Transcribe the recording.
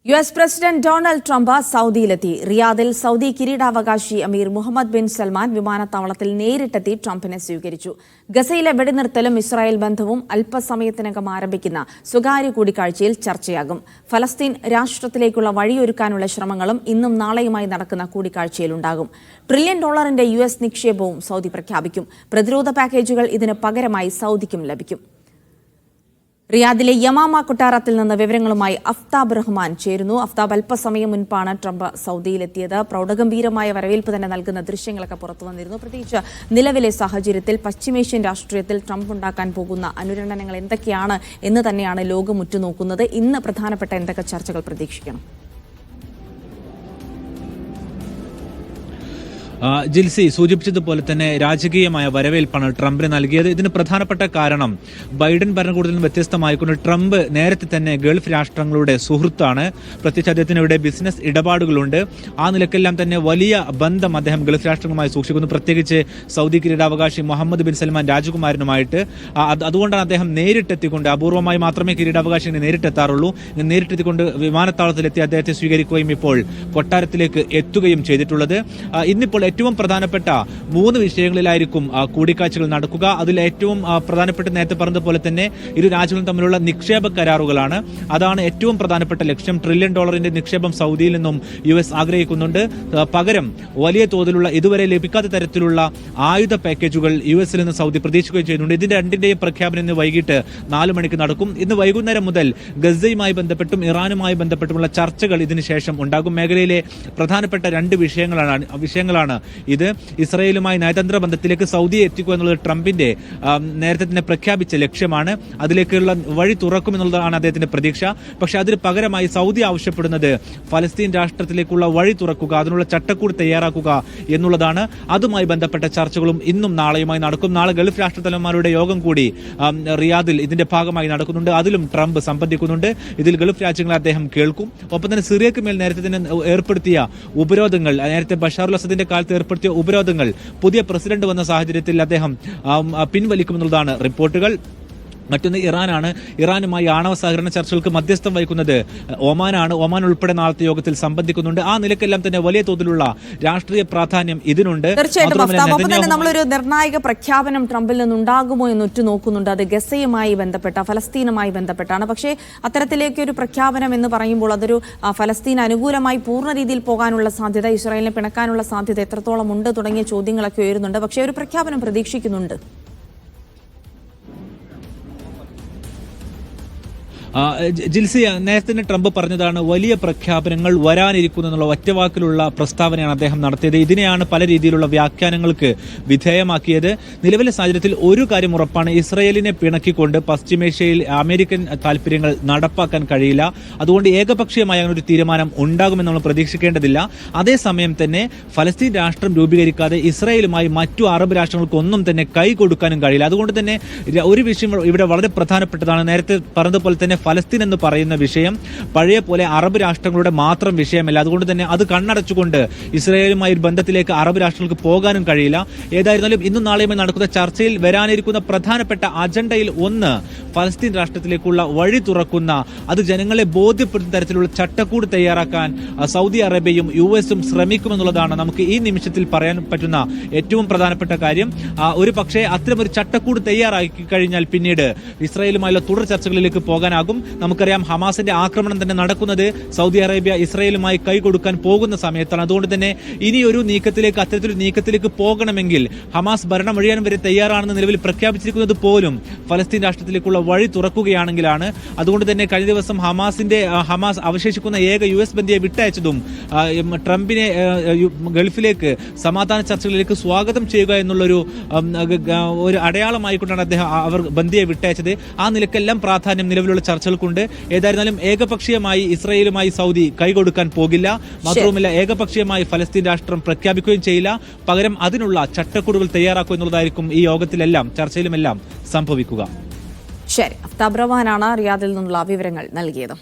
US president Donald Trump സൗദിയിലെത്തി. റിയാദിൽ Saudi കിരീടാവകാശി അമീർ മുഹമ്മദ് ബിൻ സൽമാൻ വിമാനത്താവളത്തിൽ നേരിട്ടെത്തി ട്രംപിനെ സ്വീകരിച്ചു. ഗസയിലെ വെടിനിർത്തലും ഇസ്രായേൽ ബന്ധവും അല്പസമയത്തിനകം ആരംഭിക്കുന്ന സ്വകാര്യ കൂടിക്കാഴ്ചയിൽ ചർച്ചയാകും. ഫലസ്തീൻ രാഷ്ട്രത്തിലേക്കുള്ള വഴിയൊരുക്കാനുള്ള ശ്രമങ്ങളും ഇന്നും നാളെയുമായി നടക്കുന്ന കൂടിക്കാഴ്ചയിലുണ്ടാകും. $1 ട്രില്യൺ US നിക്ഷേപവും സൗദി പ്രഖ്യാപിക്കും. പ്രതിരോധ പാക്കേജുകൾ ഇതിന് പകരമായി സൗദിക്കും ലഭിക്കും. റിയാദിലെ യമാമ കൊട്ടാരത്തിൽ നിന്ന് വിവരങ്ങളുമായി അഫ്താബ് റഹ്മാൻ ചേരുന്നു. അഫ്താബ്, അല്പസമയം മുൻപാണ് ട്രംപ് സൗദിയിലെത്തിയത്. പ്രൗഢഗംഭീരമായ വരവേൽപ്പ് തന്നെ നൽകുന്ന ദൃശ്യങ്ങളൊക്കെ പുറത്തു വന്നിരുന്നു. പ്രത്യേകിച്ച് നിലവിലെ സാഹചര്യത്തിൽ പശ്ചിമേഷ്യൻ രാഷ്ട്രീയത്തിൽ ട്രംപ് ഉണ്ടാക്കാൻ പോകുന്ന അനുരണനങ്ങൾ എന്തൊക്കെയാണ് എന്ന് തന്നെയാണ് ലോകം ഉറ്റുനോക്കുന്നത്. ഇന്ന് പ്രധാനപ്പെട്ട എന്തൊക്കെ ചർച്ചകൾ പ്രതീക്ഷിക്കണം? ജിൽസി സൂചിപ്പിച്ചതുപോലെ തന്നെ രാജകീയമായ വരവേൽപ്പാണ് ട്രംപിന് നൽകിയത്. ഇതിന് പ്രധാനപ്പെട്ട കാരണം ബൈഡൻ ഭരണകൂടത്തിൽ വ്യത്യസ്തമായിക്കൊണ്ട് ട്രംപ് നേരത്തെ തന്നെ ഗൾഫ് രാഷ്ട്രങ്ങളുടെ സുഹൃത്താണ്. പ്രത്യേകിച്ച് അദ്ദേഹത്തിന് ഇവിടെ ബിസിനസ് ഇടപാടുകളുണ്ട്. ആ നിലക്കെല്ലാം തന്നെ വലിയ ബന്ധം അദ്ദേഹം ഗൾഫ് രാഷ്ട്രങ്ങളുമായി സൂക്ഷിക്കുന്നു. പ്രത്യേകിച്ച് സൗദി കിരീടാവകാശി മുഹമ്മദ് ബിൻ സൽമാൻ രാജകുമാരനുമായിട്ട്. അതുകൊണ്ടാണ് അദ്ദേഹം നേരിട്ടെത്തിക്കൊണ്ട്, അപൂർവമായി മാത്രമേ കിരീടാവകാശിനെ നേരിട്ടെത്താറുള്ളൂ, നേരിട്ടെത്തിക്കൊണ്ട് വിമാനത്താവളത്തിലെത്തി അദ്ദേഹത്തെ സ്വീകരിക്കുകയും ഇപ്പോൾ കൊട്ടാരത്തിലേക്ക് എത്തുകയും ചെയ്തിട്ടുള്ളത്. ഇന്നിപ്പോൾ ഏറ്റവും പ്രധാനപ്പെട്ട 3 വിഷയങ്ങളിലായിരിക്കും കൂടിക്കാഴ്ചകൾ നടക്കുക. അതിൽ ഏറ്റവും പ്രധാനപ്പെട്ട നേരത്തെ പറഞ്ഞതുപോലെ തന്നെ ഇരു രാജ്യങ്ങളും തമ്മിലുള്ള നിക്ഷേപ കരാറുകളാണ്. അതാണ് ഏറ്റവും പ്രധാനപ്പെട്ട ലക്ഷ്യം. $1 ട്രില്യൺ നിക്ഷേപം സൗദിയിൽ നിന്നും US ആഗ്രഹിക്കുന്നുണ്ട്. പകരം വലിയ തോതിലുള്ള ഇതുവരെ ലഭിക്കാത്ത തരത്തിലുള്ള ആയുധ പാക്കേജുകൾ US നിന്ന് സൗദി പ്രതീക്ഷിക്കുകയും ചെയ്യുന്നുണ്ട്. ഇതിന്റെ രണ്ടിന്റെയും പ്രഖ്യാപനം ഇന്ന് വൈകിട്ട് 4 മണിക്ക് നടക്കും. ഇന്ന് വൈകുന്നേരം മുതൽ ഗസയുമായി ബന്ധപ്പെട്ടും ഇറാനുമായി ബന്ധപ്പെട്ടുമുള്ള ചർച്ചകൾ ഇതിനുശേഷം ഉണ്ടാകും. മേഖലയിലെ പ്രധാനപ്പെട്ട 2 വിഷയങ്ങളാണ് ഇത്. ഇസ്രായേലുമായി നയതന്ത്ര ബന്ധത്തിലേക്ക് സൗദിയെ എത്തിക്കുക എന്നുള്ളത് ട്രംപിന്റെ നേരത്തെ തന്നെ പ്രഖ്യാപിച്ച ലക്ഷ്യമാണ്. അതിലേക്കുള്ള വഴി തുറക്കുമെന്നുള്ളതാണ് അദ്ദേഹത്തിന്റെ പ്രതീക്ഷ. പക്ഷേ അതിന് പകരമായി സൗദി ആവശ്യപ്പെടുന്നത് ഫലസ്തീൻ രാഷ്ട്രത്തിലേക്കുള്ള വഴി തുറക്കുക, അതിനുള്ള ചട്ടക്കൂട് തയ്യാറാക്കുക എന്നുള്ളതാണ്. അതുമായി ബന്ധപ്പെട്ട ചർച്ചകളും ഇന്നും നാളെയുമായി നടക്കും. നാളെ ഗൾഫ് രാഷ്ട്രതലവന്മാരുടെ യോഗം കൂടി റിയാദിൽ ഇതിന്റെ ഭാഗമായി നടക്കുന്നുണ്ട്. അതിലും ട്രംപ് സംബന്ധിക്കുന്നുണ്ട്. ഇതിൽ ഗൾഫ് രാജ്യങ്ങളെ അദ്ദേഹം കേൾക്കും. ഒപ്പം തന്നെ സിറിയക്ക് മേൽ നേരത്തെ തന്നെ ഏർപ്പെടുത്തിയ ഉപരോധങ്ങൾ, നേരത്തെ ബഷാറുൽ അസദിന്റെ കാലത്ത് ഏർപ്പെടുത്തിയ ഉപരോധങ്ങൾ പുതിയ പ്രസിഡന്റ് വന്ന സാഹചര്യത്തിൽ അദ്ദേഹം പിൻവലിക്കുമെന്നുള്ളതാണ് റിപ്പോർട്ടുകൾ. മറ്റൊന്ന് ഇറാനാണ്. ഇറാനുമായി ആണവ സഹകരണ ചർച്ചകൾക്ക് മധ്യസ്ഥം വഹിക്കുന്നത് ഒമാനാണ്. ഒമാൻ ഉൾപ്പെടെ നാളത്തെ യോഗത്തിൽ സംബന്ധിക്കുന്നുണ്ട്. ആ നിലക്കെല്ലാം തന്നെ വലിയ തോതിലുള്ള രാഷ്ട്രീയ പ്രാധാന്യം ഇതിനുണ്ട്. തീർച്ചയായിട്ടും നമ്മളൊരു നിർണായക പ്രഖ്യാപനം ട്രംപിൽ നിന്നുണ്ടാകുമോ എന്ന് ഉറ്റുനോക്കുന്നുണ്ട്. അത് ഗസയുമായി ബന്ധപ്പെട്ട, ഫലസ്തീനുമായി ബന്ധപ്പെട്ടാണ്. പക്ഷേ അത്തരത്തിലേക്കൊരു പ്രഖ്യാപനം എന്ന് പറയുമ്പോൾ അതൊരു ഫലസ്തീൻ അനുകൂലമായി പൂർണ്ണ രീതിയിൽ പോകാനുള്ള സാധ്യത, ഇസ്രായേലിനെ പിണക്കാനുള്ള സാധ്യത എത്രത്തോളം ഉണ്ട് തുടങ്ങിയ ചോദ്യങ്ങളൊക്കെ ഉയരുന്നുണ്ട്. പക്ഷേ ഒരു പ്രഖ്യാപനം പ്രതീക്ഷിക്കുന്നുണ്ട്. ജിൽസി, നേരത്തെ തന്നെ ട്രംപ് പറഞ്ഞതാണ് വലിയ പ്രഖ്യാപനങ്ങൾ വരാനിരിക്കുന്നു എന്നുള്ള ഒറ്റവാക്കിലുള്ള പ്രസ്താവനയാണ് അദ്ദേഹം നടത്തിയത്. ഇതിനെയാണ് പല രീതിയിലുള്ള വ്യാഖ്യാനങ്ങൾക്ക് വിധേയമാക്കിയത്. നിലവിലെ സാഹചര്യത്തിൽ ഒരു കാര്യം ഉറപ്പാണ്: ഇസ്രയേലിനെ പിണക്കിക്കൊണ്ട് പശ്ചിമേഷ്യയിൽ അമേരിക്കൻ താല്പര്യങ്ങൾ നടപ്പാക്കാൻ കഴിയില്ല. അതുകൊണ്ട് ഏകപക്ഷീയമായ ഒരു തീരുമാനം ഉണ്ടാകുമെന്ന് നമ്മൾ പ്രതീക്ഷിക്കേണ്ടതില്ല. അതേസമയം തന്നെ ഫലസ്തീൻ രാഷ്ട്രം രൂപീകരിക്കാതെ ഇസ്രായേലുമായി മറ്റു അറബ് രാഷ്ട്രങ്ങൾക്കൊന്നും തന്നെ കൈ കൊടുക്കാനും കഴിയില്ല. അതുകൊണ്ട് തന്നെ ഒരു വിഷയം ഇവിടെ വളരെ പ്രധാനപ്പെട്ടതാണ്. നേരത്തെ പറഞ്ഞതുപോലെ തന്നെ ഫലസ്തീൻ എന്ന് പറയുന്ന വിഷയം പഴയ പോലെ അറബ് രാഷ്ട്രങ്ങളുടെ മാത്രം വിഷയമല്ല. അതുകൊണ്ട് തന്നെ അത് കണ്ണടച്ചുകൊണ്ട് ഇസ്രായേലുമായി ഒരു ബന്ധത്തിലേക്ക് അറബ് രാഷ്ട്രങ്ങൾക്ക് പോകാനും കഴിയില്ല. ഏതായിരുന്നാലും ഇന്നും നാളെയുമായി നടക്കുന്ന ചർച്ചയിൽ വരാനിരിക്കുന്ന പ്രധാനപ്പെട്ട അജണ്ടയിൽ ഒന്ന് ഫലസ്തീൻ രാഷ്ട്രത്തിലേക്കുള്ള വഴി തുറക്കുന്ന, അത് ജനങ്ങളെ ബോധ്യപ്പെടുത്തുന്ന തരത്തിലുള്ള ചട്ടക്കൂട് തയ്യാറാക്കാൻ സൗദി അറേബ്യയും US-ഉം ശ്രമിക്കുമെന്നുള്ളതാണ് നമുക്ക് ഈ നിമിഷത്തിൽ പറയാൻ പറ്റുന്ന ഏറ്റവും പ്രധാനപ്പെട്ട കാര്യം. ഒരു പക്ഷേ അത്തരമൊരു ചട്ടക്കൂട് തയ്യാറാക്കി കഴിഞ്ഞാൽ പിന്നീട് ഇസ്രായേലുമായുള്ള തുടർ ചർച്ചകളിലേക്ക് പോകാനാകും. നമുക്കറിയാം, ഹമാസിന്റെ ആക്രമണം തന്നെ നടക്കുന്നത് സൗദി അറേബ്യ ഇസ്രായേലുമായി കൈകൊടുക്കാൻ പോകുന്ന സമയത്താണ്. അതുകൊണ്ട് തന്നെ ഇനി ഒരു നീക്കത്തിലേക്ക്, അത്തരത്തിലൊരു നീക്കത്തിലേക്ക് പോകണമെങ്കിൽ ഹമാസ് ഭരണം ഒഴിയാൻ വരെ തയ്യാറാണെന്ന് നിലവിൽ പ്രഖ്യാപിച്ചിരിക്കുന്നത് പോലും ഫലസ്തീൻ രാഷ്ട്രത്തിലേക്കുള്ള വഴി തുറക്കുകയാണെങ്കിലാണ്. അതുകൊണ്ട് തന്നെ കഴിഞ്ഞ ദിവസം ഹമാസ് അവശേഷിക്കുന്ന ഏക US ബന്ധിയെ വിട്ടയച്ചതും ട്രംപിനെ ഗൾഫിലേക്ക് സമാധാന ചർച്ചകളിലേക്ക് സ്വാഗതം ചെയ്യുക എന്നുള്ളൊരു അടയാളമായിക്കൊണ്ടാണ് അവർ ബന്ധിയെ വിട്ടയച്ചത്. ആ നിലക്കെല്ലാം പ്രാധാന്യം നിലവിലുള്ള ചർച്ചകൾക്കുണ്ട്. ഏതായിരുന്നാലും ഏകപക്ഷീയമായി ഇസ്രായേലുമായി സൗദി കൈകൊടുക്കാൻ പോകില്ല. മാത്രവുമല്ല, ഏകപക്ഷീയമായി ഫലസ്തീൻ രാഷ്ട്രം പ്രഖ്യാപിക്കുകയും ചെയ്യില്ല. പകരം അതിനുള്ള ചട്ടക്കൂടുകൾ തയ്യാറാക്കുക എന്നുള്ളതായിരിക്കും ഈ യോഗത്തിലെല്ലാം, ചർച്ചയിലുമെല്ലാം സംഭവിക്കുക. ശരി, അഫ്താബ് റഹ്മാനാണ് റിയാദിൽ നിന്നുള്ള വിവരങ്ങൾ നൽകിയത്.